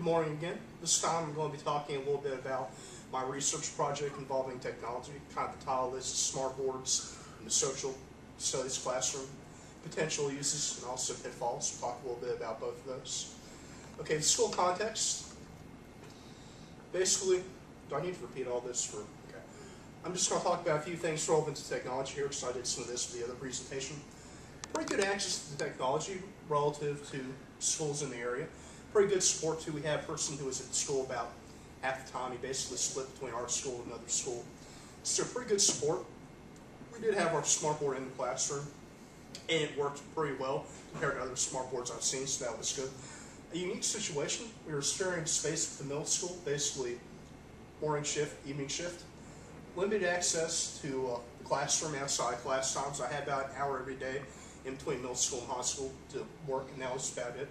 morning again. This time I'm going to be talking a little bit about my research project involving technology. Kind of the title is Smart Boards in the Social Studies Classroom, Potential Uses and also Pitfalls. We'll talk a little bit about both of those. Okay, the school context. Basically, do I need to repeat all this? Okay. I'm just going to talk about a few things relevant to technology here because I did some of this for the other presentation. Pretty good access to technology relative to schools in the area. Pretty good support too. We had a person who was at school about half the time. He basically split between our school and another school. So pretty good support. We did have our smartboard in the classroom, and it worked pretty well compared to other smartboards I've seen, so that was good. A unique situation, we were sharing space with the middle school, basically morning shift, evening shift. Limited access to the classroom outside class times. I had about an hour every day in between middle school and high school to work, and that was about it.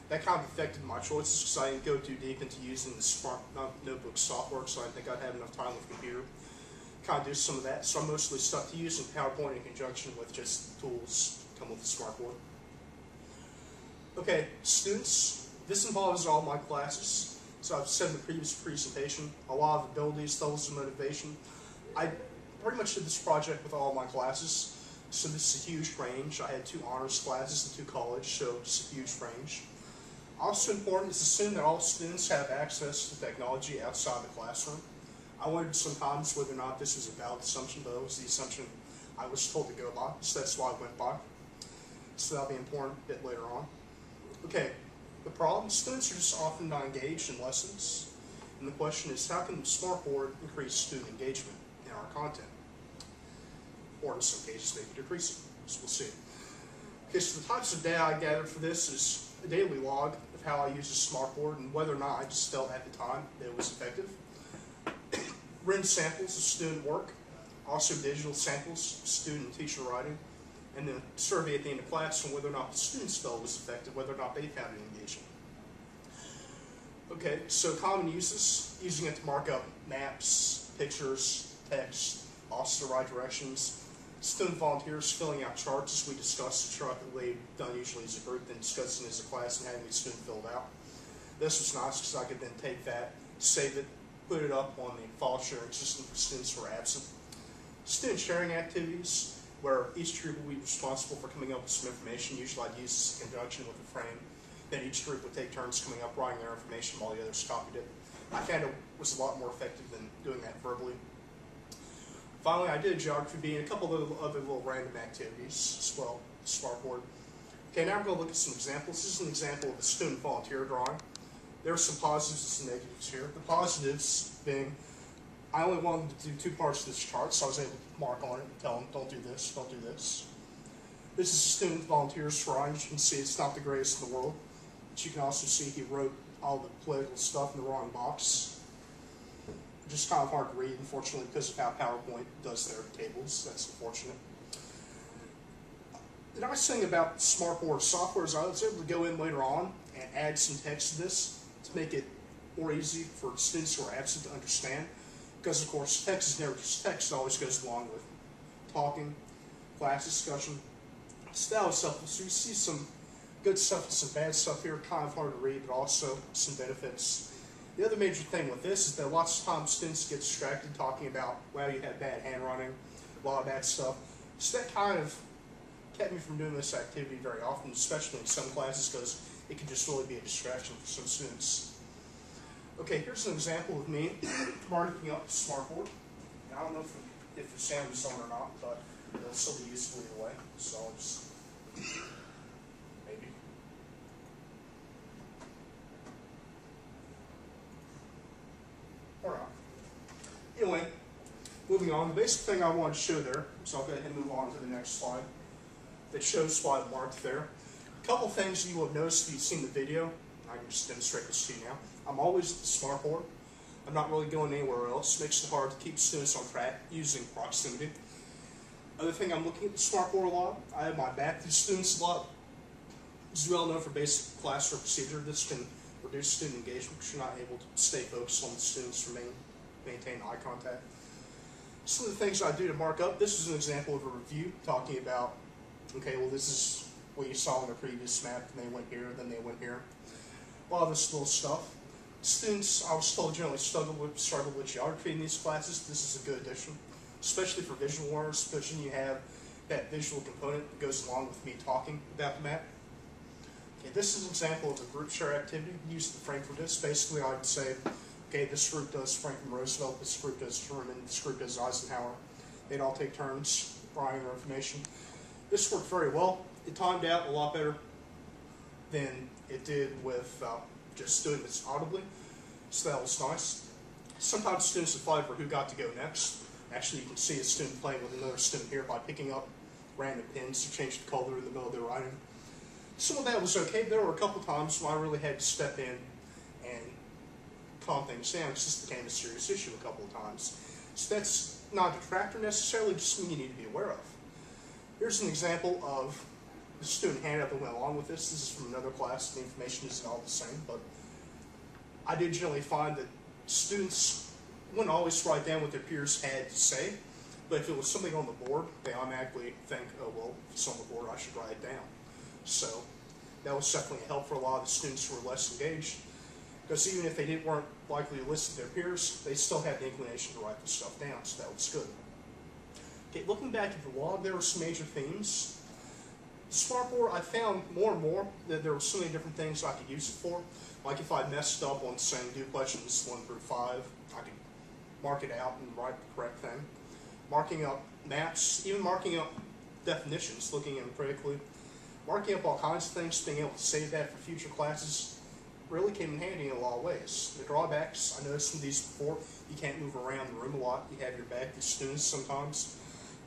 That kind of affected my choices because I didn't go too deep into using the smart notebook software, so I didn't think I'd have enough time with the computer. Kind of do some of that, so I mostly stuck to using PowerPoint in conjunction with just tools that come with the smartboard. Okay, students, this involves all my classes. So I've said in the previous presentation, a lot of abilities, levels of motivation. I pretty much did this project with all my classes, so this is a huge range. I had 2 honors classes and 2 college, so it's a huge range. Also important is assume that all students have access to technology outside the classroom. I wondered sometimes whether or not this was a valid assumption, but it was the assumption I was told to go by, so that's why I went by. So that'll be important a bit later on. Okay, the problem, students are just often not engaged in lessons, and the question is how can the smartboard increase student engagement in our content? Or in some cases maybe decrease it, so we'll see. Okay, so the types of data I gathered for this is a daily log of how I use a smartboard and whether or not I just felt at the time that it was effective. Written samples of student work, also digital samples of student and teacher writing, and then a survey at the end of class on whether or not the students felt it was effective, whether or not they found it engaging. Okay, so common uses, using it to mark up maps, pictures, text, also to write directions. Student volunteers filling out charts as we discussed, the chart that they've done usually as a group, then discussing as a class and having the student filled out. This was nice because I could then take that, save it, put it up on the file sharing system for students who are absent. Student sharing activities, where each group will be responsible for coming up with some information. Usually I'd use this in conjunction with a frame. Then each group would take turns coming up, writing their information while the others copied it. I found it was a lot more effective than doing that verbally. Finally, I did geography B and a couple of other little random activities as well, smartboard. Okay, now we're going to look at some examples. This is an example of a student volunteer drawing. There are some positives and some negatives here. The positives being, I only wanted to do 2 parts of this chart, so I was able to mark on it and tell them, don't do this, don't do this. This is a student volunteer's drawing. As you can see, it's not the greatest in the world. But you can also see he wrote all the political stuff in the wrong box. Just kind of hard to read, unfortunately, because of how PowerPoint does their tables. That's unfortunate. The nice thing about Smartboard software is I was able to go in later on and add some text to this to make it more easy for students who are absent to understand. Because, of course, text is never just text. It always goes along with talking, class discussion. So that was helpful. So you see some good stuff and some bad stuff here. Kind of hard to read, but also some benefits. The other major thing with this is that lots of times students get distracted talking about, well, you had bad handwriting, a lot of bad stuff. So that kind of kept me from doing this activity very often, especially in some classes, because it can just really be a distraction for some students. Okay, here's an example of me marking up the smartboard. I don't know if the sound is on or not, but it'll still be useful either way. So I'll just maybe. Or not. Anyway, moving on. The basic thing I wanted to show there, so I'll go ahead and move on to the next slide, that shows what I've marked there. A couple things you will have noticed if you've seen the video. I can just demonstrate this to you now. I'm always at the smartboard. I'm not really going anywhere else. It makes it hard to keep students on track using proximity. Other thing, I'm looking at the smartboard a lot. I have my back to the students a lot. This is well known for basic classroom procedure. This can reduce student engagement because you're not able to stay focused on the students or maintain eye contact. Some of the things I do to mark up, this is an example of a review talking about, okay, well, this is what you saw in the previous map, and they went here, then they went here. A lot of this little stuff. Students, I was told, generally struggle with geography in these classes. This is a good addition, especially for visual learners, because then you have that visual component that goes along with me talking about the map. Okay, this is an example of a group share activity. Use the frame for this. Basically, I'd say, okay, this group does Franklin Roosevelt, this group does Truman, this group does Eisenhower. They'd all take turns writing their information. This worked very well. It timed out a lot better than it did with just doing this audibly, so that was nice. Sometimes students would fight for who got to go next. Actually, you can see a student playing with another student here by picking up random pins to change the color in the middle of their writing. Some of that was okay, but there were a couple times when I really had to step in and calm things down, because this became a serious issue a couple of times. So that's not a detractor necessarily, just something you need to be aware of. Here's an example of the student handout that went along with this. This is from another class. The information isn't all the same, but I did generally find that students wouldn't always write down what their peers had to say, but if it was something on the board, they automatically think, oh, well, if it's on the board, I should write it down. So that was definitely a help for a lot of the students who were less engaged, because even if they weren't likely to listen to their peers, they still had the inclination to write the stuff down, so that was good. Okay, looking back at the log, there were some major themes. The smartboard, I found more and more that there were so many different things I could use it for. Like if I messed up on saying do questions 1 through 5, I could mark it out and write the correct thing. Marking up maps, even marking up definitions, looking at them critically. Marking up all kinds of things, being able to save that for future classes really came in handy in a lot of ways. The drawbacks, I noticed from these before, you can't move around the room a lot. You have your back to students sometimes.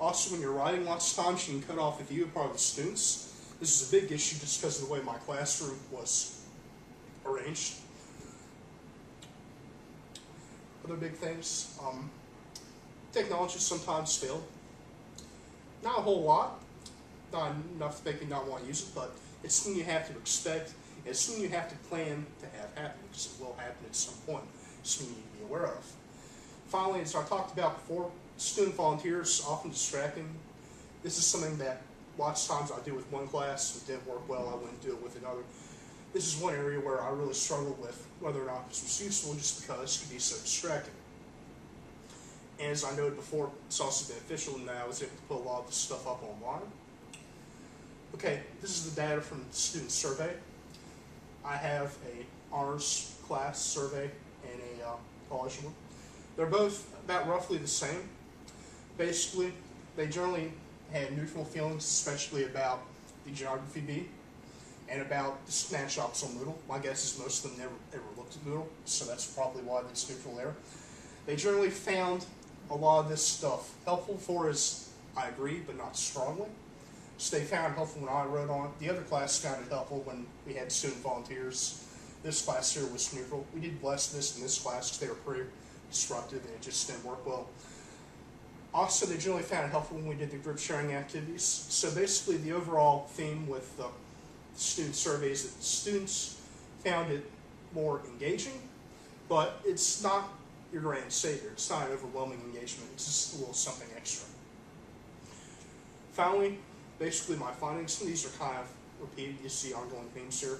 Also, when you're writing, lots of times you can cut off the view of part of the students. This is a big issue just because of the way my classroom was arranged. Other big things, technology sometimes failed. Not a whole lot, not enough to make me not want to use it, but it's something you have to expect. It's something you have to plan to have happen, because it will happen at some point. It's something you need to be aware of. Finally, as I talked about before, student volunteers, often distracting. This is something that lots of times I do with one class. It didn't work well, I wouldn't do it with another. This is one area where I really struggled with whether or not this was useful, just because it could be so distracting. And as I noted before, it's also beneficial in that I was able to put a lot of this stuff up online. Okay, this is the data from the student survey. I have a honors class survey and a college one. They're both about roughly the same. Basically, they generally had neutral feelings, especially about the geography bee and about the snapshots on Moodle. My guess is most of them never ever looked at Moodle, so that's probably why it's neutral there. They generally found a lot of this stuff helpful for us, I agree, but not strongly. So they found it helpful when I wrote on it. The other class found it helpful when we had student volunteers. This class here was neutral. We did less of this in this class because they were pretty disruptive and it just didn't work well. Also, they generally found it helpful when we did the group sharing activities. So basically, the overall theme with the student surveys is that students found it more engaging, but it's not your grand savior. It's not an overwhelming engagement. It's just a little something extra. Finally, basically my findings, and these are kind of repeated. You see ongoing themes here.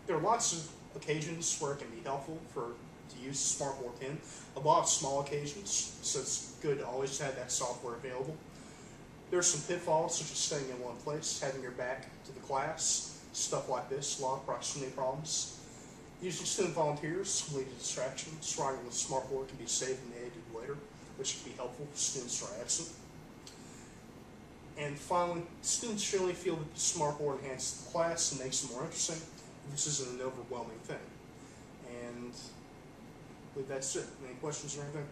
There are lots of occasions where it can be helpful to use Smartboard 10. A lot of small occasions, so it's good to always have that software available. There are some pitfalls, such as staying in one place, having your back to the class, stuff like this, log proximity problems. Using student volunteers can lead to distractions. Writing with Smartboard can be saved and edited later, which can be helpful for students who are absent. And finally, students generally feel that the Smartboard enhances the class and makes it more interesting. This isn't an overwhelming thing. And I believe that's it. Any questions or anything?